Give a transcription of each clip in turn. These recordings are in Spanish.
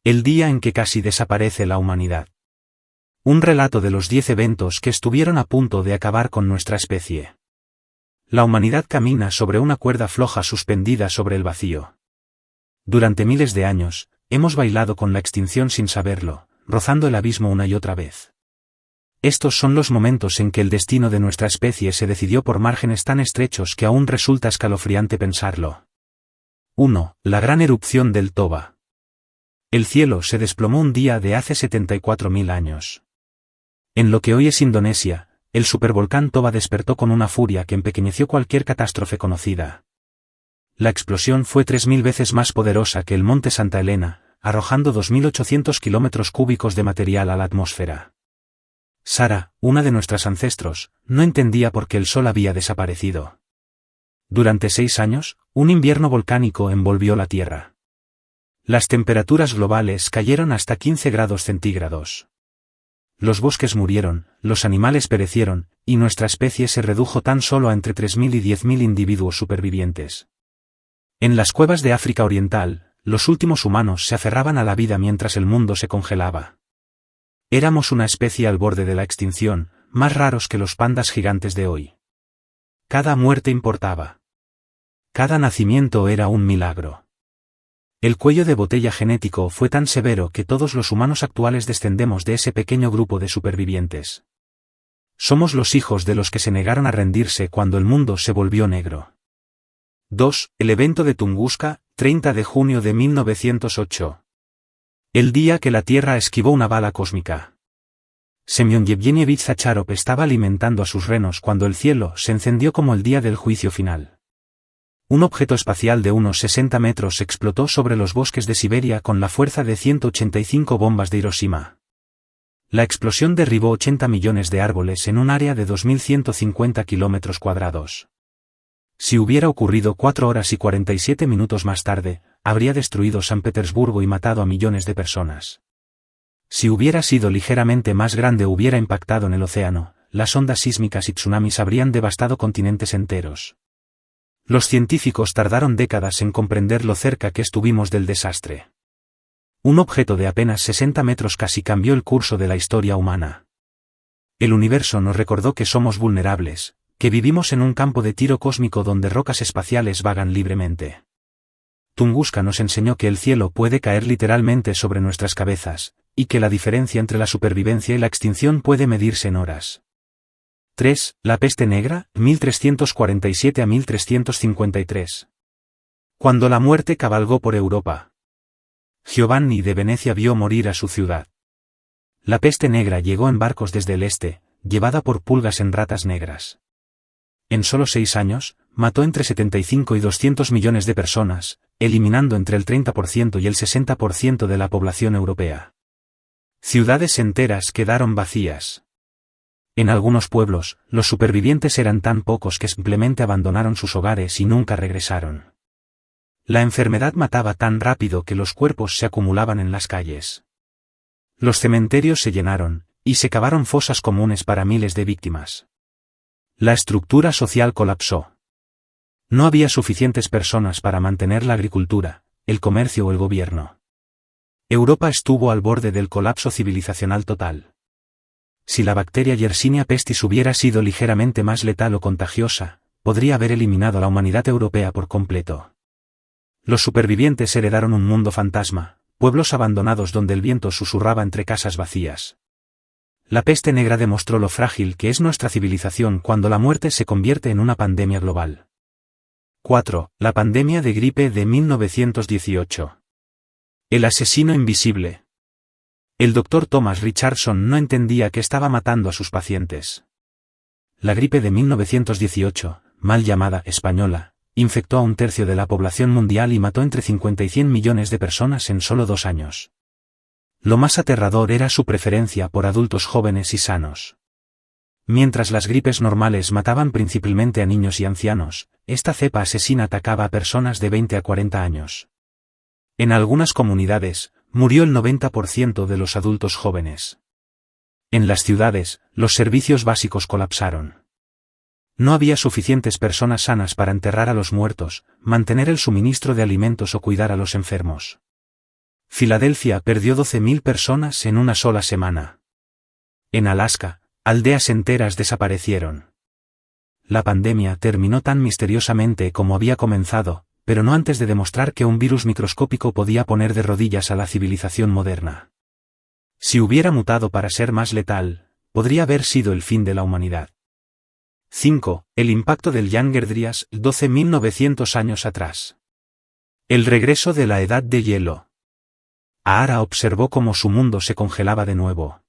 El día en que casi desaparece la humanidad. Un relato de los 10 eventos que estuvieron a punto de acabar con nuestra especie. La humanidad camina sobre una cuerda floja suspendida sobre el vacío. Durante miles de años, hemos bailado con la extinción sin saberlo, rozando el abismo una y otra vez. Estos son los momentos en que el destino de nuestra especie se decidió por márgenes tan estrechos que aún resulta escalofriante pensarlo. 1. La gran erupción del Toba. El cielo se desplomó un día de hace 74.000 años. En lo que hoy es Indonesia, el supervolcán Toba despertó con una furia que empequeñeció cualquier catástrofe conocida. La explosión fue 3.000 veces más poderosa que el monte Santa Elena, arrojando 2.800 kilómetros cúbicos de material a la atmósfera. Sara, una de nuestras ancestros, no entendía por qué el sol había desaparecido. Durante 6 años, un invierno volcánico envolvió la Tierra. Las temperaturas globales cayeron hasta 15 grados centígrados. Los bosques murieron, los animales perecieron, y nuestra especie se redujo tan solo a entre 3.000 y 10.000 individuos supervivientes. En las cuevas de África Oriental, los últimos humanos se aferraban a la vida mientras el mundo se congelaba. Éramos una especie al borde de la extinción, más raros que los pandas gigantes de hoy. Cada muerte importaba. Cada nacimiento era un milagro. El cuello de botella genético fue tan severo que todos los humanos actuales descendemos de ese pequeño grupo de supervivientes. Somos los hijos de los que se negaron a rendirse cuando el mundo se volvió negro. 2. El evento de Tunguska, 30 de junio de 1908. El día que la Tierra esquivó una bala cósmica. Semyon Yevgenyevich Zacharov estaba alimentando a sus renos cuando el cielo se encendió como el día del juicio final. Un objeto espacial de unos 60 metros explotó sobre los bosques de Siberia con la fuerza de 185 bombas de Hiroshima. La explosión derribó 80 millones de árboles en un área de 2.150 kilómetros cuadrados. Si hubiera ocurrido 4 horas y 47 minutos más tarde, habría destruido San Petersburgo y matado a millones de personas. Si hubiera sido ligeramente más grande o hubiera impactado en el océano, las ondas sísmicas y tsunamis habrían devastado continentes enteros. Los científicos tardaron décadas en comprender lo cerca que estuvimos del desastre. Un objeto de apenas 60 metros casi cambió el curso de la historia humana. El universo nos recordó que somos vulnerables, que vivimos en un campo de tiro cósmico donde rocas espaciales vagan libremente. Tunguska nos enseñó que el cielo puede caer literalmente sobre nuestras cabezas, y que la diferencia entre la supervivencia y la extinción puede medirse en horas. 3. La peste negra, 1347 a 1353. Cuando la muerte cabalgó por Europa. Giovanni de Venecia vio morir a su ciudad. La peste negra llegó en barcos desde el este, llevada por pulgas en ratas negras. En solo 6 años, mató entre 75 y 200 millones de personas, eliminando entre el 30% y el 60% de la población europea. Ciudades enteras quedaron vacías. En algunos pueblos, los supervivientes eran tan pocos que simplemente abandonaron sus hogares y nunca regresaron. La enfermedad mataba tan rápido que los cuerpos se acumulaban en las calles. Los cementerios se llenaron, y se cavaron fosas comunes para miles de víctimas. La estructura social colapsó. No había suficientes personas para mantener la agricultura, el comercio o el gobierno. Europa estuvo al borde del colapso civilizacional total. Si la bacteria Yersinia pestis hubiera sido ligeramente más letal o contagiosa, podría haber eliminado a la humanidad europea por completo. Los supervivientes heredaron un mundo fantasma, pueblos abandonados donde el viento susurraba entre casas vacías. La peste negra demostró lo frágil que es nuestra civilización cuando la muerte se convierte en una pandemia global. 4. La pandemia de gripe de 1918. El asesino invisible. El doctor Thomas Richardson no entendía que estaba matando a sus pacientes. La gripe de 1918, mal llamada española, infectó a 1/3 de la población mundial y mató entre 50 y 100 millones de personas en solo 2 años. Lo más aterrador era su preferencia por adultos jóvenes y sanos. Mientras las gripes normales mataban principalmente a niños y ancianos, esta cepa asesina atacaba a personas de 20 a 40 años. En algunas comunidades, murió el 90% de los adultos jóvenes. En las ciudades, los servicios básicos colapsaron. No había suficientes personas sanas para enterrar a los muertos, mantener el suministro de alimentos o cuidar a los enfermos. Filadelfia perdió 12.000 personas en una sola semana. En Alaska, aldeas enteras desaparecieron. La pandemia terminó tan misteriosamente como había comenzado, pero no antes de demostrar que un virus microscópico podía poner de rodillas a la civilización moderna. Si hubiera mutado para ser más letal, podría haber sido el fin de la humanidad. 5. El impacto del Younger Dryas, 12.900 años atrás. El regreso de la Edad de Hielo. Ahara observó cómo su mundo se congelaba de nuevo.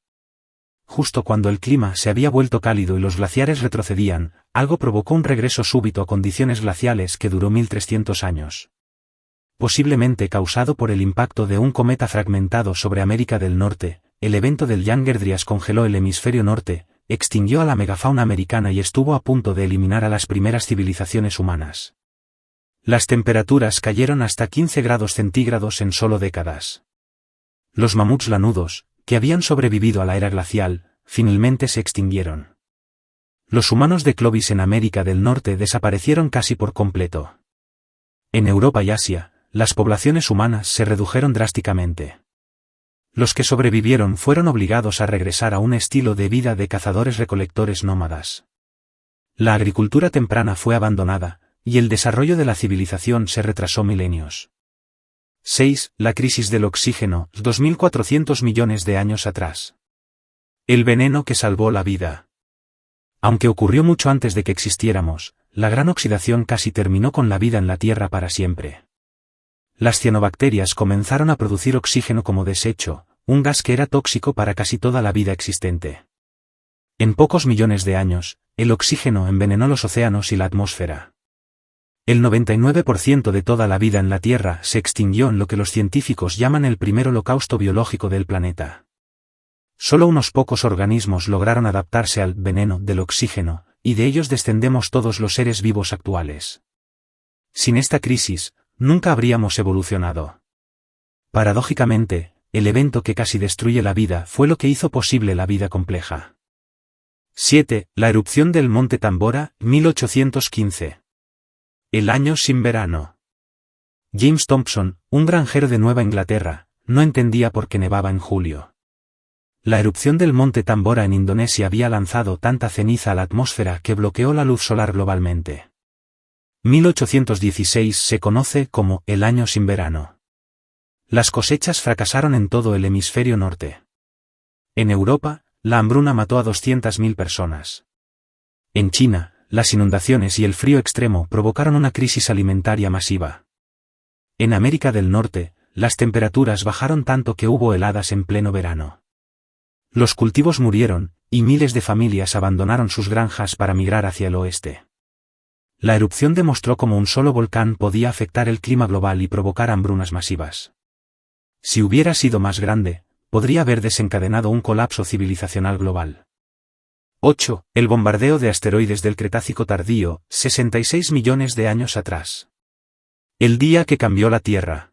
Justo cuando el clima se había vuelto cálido y los glaciares retrocedían, algo provocó un regreso súbito a condiciones glaciales que duró 1.300 años. Posiblemente causado por el impacto de un cometa fragmentado sobre América del Norte, el evento del Younger Dryas congeló el hemisferio norte, extinguió a la megafauna americana y estuvo a punto de eliminar a las primeras civilizaciones humanas. Las temperaturas cayeron hasta 15 grados centígrados en solo décadas. Los mamuts lanudos, que habían sobrevivido a la era glacial, finalmente se extinguieron. Los humanos de Clovis en América del Norte desaparecieron casi por completo. En Europa y Asia, las poblaciones humanas se redujeron drásticamente. Los que sobrevivieron fueron obligados a regresar a un estilo de vida de cazadores-recolectores nómadas. La agricultura temprana fue abandonada, y el desarrollo de la civilización se retrasó milenios. 6. La crisis del oxígeno, 2.400 millones de años atrás. El veneno que salvó la vida. Aunque ocurrió mucho antes de que existiéramos, la gran oxidación casi terminó con la vida en la Tierra para siempre. Las cianobacterias comenzaron a producir oxígeno como desecho, un gas que era tóxico para casi toda la vida existente. En pocos millones de años, el oxígeno envenenó los océanos y la atmósfera. El 99% de toda la vida en la Tierra se extinguió en lo que los científicos llaman el primer holocausto biológico del planeta. Solo unos pocos organismos lograron adaptarse al veneno del oxígeno, y de ellos descendemos todos los seres vivos actuales. Sin esta crisis, nunca habríamos evolucionado. Paradójicamente, el evento que casi destruye la vida fue lo que hizo posible la vida compleja. 7. La erupción del Monte Tambora, 1815. El año sin verano. James Thompson, un granjero de Nueva Inglaterra, no entendía por qué nevaba en julio. La erupción del Monte Tambora en Indonesia había lanzado tanta ceniza a la atmósfera que bloqueó la luz solar globalmente. 1816 se conoce como el año sin verano. Las cosechas fracasaron en todo el hemisferio norte. En Europa, la hambruna mató a 200.000 personas. En China, las inundaciones y el frío extremo provocaron una crisis alimentaria masiva. En América del Norte, las temperaturas bajaron tanto que hubo heladas en pleno verano. Los cultivos murieron, y miles de familias abandonaron sus granjas para migrar hacia el oeste. La erupción demostró cómo un solo volcán podía afectar el clima global y provocar hambrunas masivas. Si hubiera sido más grande, podría haber desencadenado un colapso civilizacional global. 8. El bombardeo de asteroides del Cretácico tardío, 66 millones de años atrás. El día que cambió la Tierra.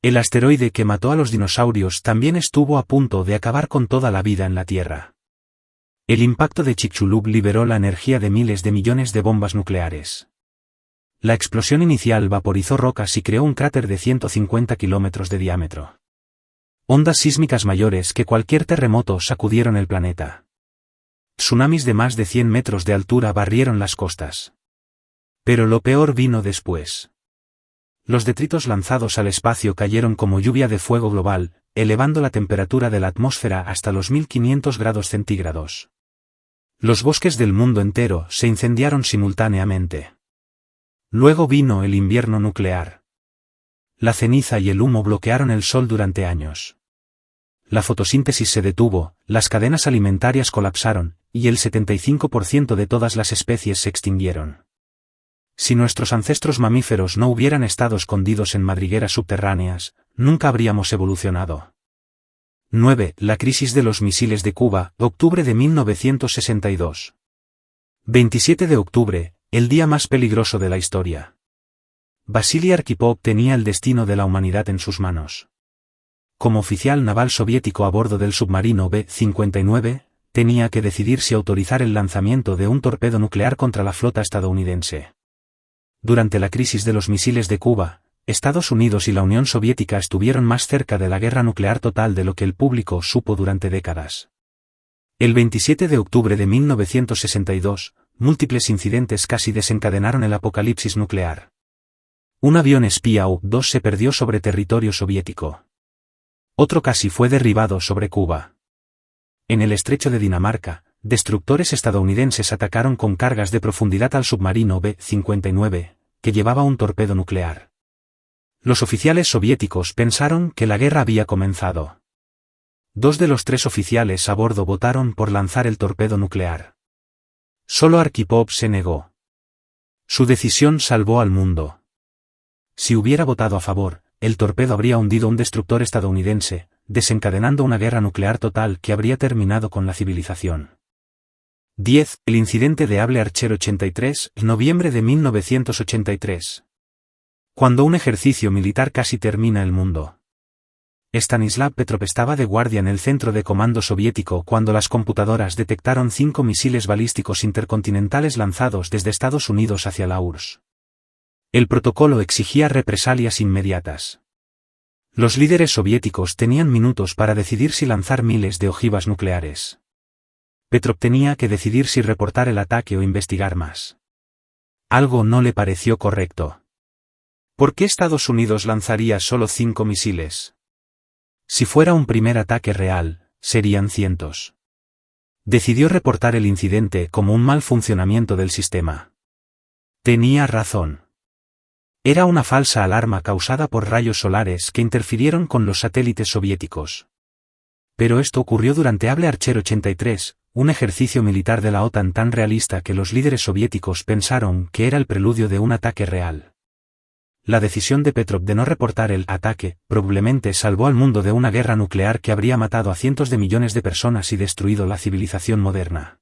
El asteroide que mató a los dinosaurios también estuvo a punto de acabar con toda la vida en la Tierra. El impacto de Chicxulub liberó la energía de miles de millones de bombas nucleares. La explosión inicial vaporizó rocas y creó un cráter de 150 kilómetros de diámetro. Ondas sísmicas mayores que cualquier terremoto sacudieron el planeta. Tsunamis de más de 100 metros de altura barrieron las costas. Pero lo peor vino después. Los detritos lanzados al espacio cayeron como lluvia de fuego global, elevando la temperatura de la atmósfera hasta los 1500 grados centígrados. Los bosques del mundo entero se incendiaron simultáneamente. Luego vino el invierno nuclear. La ceniza y el humo bloquearon el sol durante años. La fotosíntesis se detuvo, las cadenas alimentarias colapsaron, y el 75% de todas las especies se extinguieron. Si nuestros ancestros mamíferos no hubieran estado escondidos en madrigueras subterráneas, nunca habríamos evolucionado. 9. La crisis de los misiles de Cuba, octubre de 1962. 27 de octubre, el día más peligroso de la historia. Vasily Arkhipov tenía el destino de la humanidad en sus manos. Como oficial naval soviético a bordo del submarino B-59, tenía que decidir si autorizar el lanzamiento de un torpedo nuclear contra la flota estadounidense. Durante la crisis de los misiles de Cuba, Estados Unidos y la Unión Soviética estuvieron más cerca de la guerra nuclear total de lo que el público supo durante décadas. El 27 de octubre de 1962, múltiples incidentes casi desencadenaron el apocalipsis nuclear. Un avión espía U-2 se perdió sobre territorio soviético. Otro casi fue derribado sobre Cuba. En el estrecho de Dinamarca, destructores estadounidenses atacaron con cargas de profundidad al submarino B-59, que llevaba un torpedo nuclear. Los oficiales soviéticos pensaron que la guerra había comenzado. 2 de los 3 oficiales a bordo votaron por lanzar el torpedo nuclear. Solo Arkhipov se negó. Su decisión salvó al mundo. Si hubiera votado a favor, el torpedo habría hundido un destructor estadounidense, desencadenando una guerra nuclear total que habría terminado con la civilización. 10. El incidente de Able Archer 83, noviembre de 1983. Cuando un ejercicio militar casi termina el mundo. Stanislav Petrov estaba de guardia en el centro de comando soviético cuando las computadoras detectaron 5 misiles balísticos intercontinentales lanzados desde Estados Unidos hacia la URSS. El protocolo exigía represalias inmediatas. Los líderes soviéticos tenían minutos para decidir si lanzar miles de ojivas nucleares. Petrov tenía que decidir si reportar el ataque o investigar más. Algo no le pareció correcto. ¿Por qué Estados Unidos lanzaría solo 5 misiles? Si fuera un primer ataque real, serían cientos. Decidió reportar el incidente como un mal funcionamiento del sistema. Tenía razón. Era una falsa alarma causada por rayos solares que interfirieron con los satélites soviéticos. Pero esto ocurrió durante Able Archer 83, un ejercicio militar de la OTAN tan realista que los líderes soviéticos pensaron que era el preludio de un ataque real. La decisión de Petrov de no reportar el ataque probablemente salvó al mundo de una guerra nuclear que habría matado a cientos de millones de personas y destruido la civilización moderna.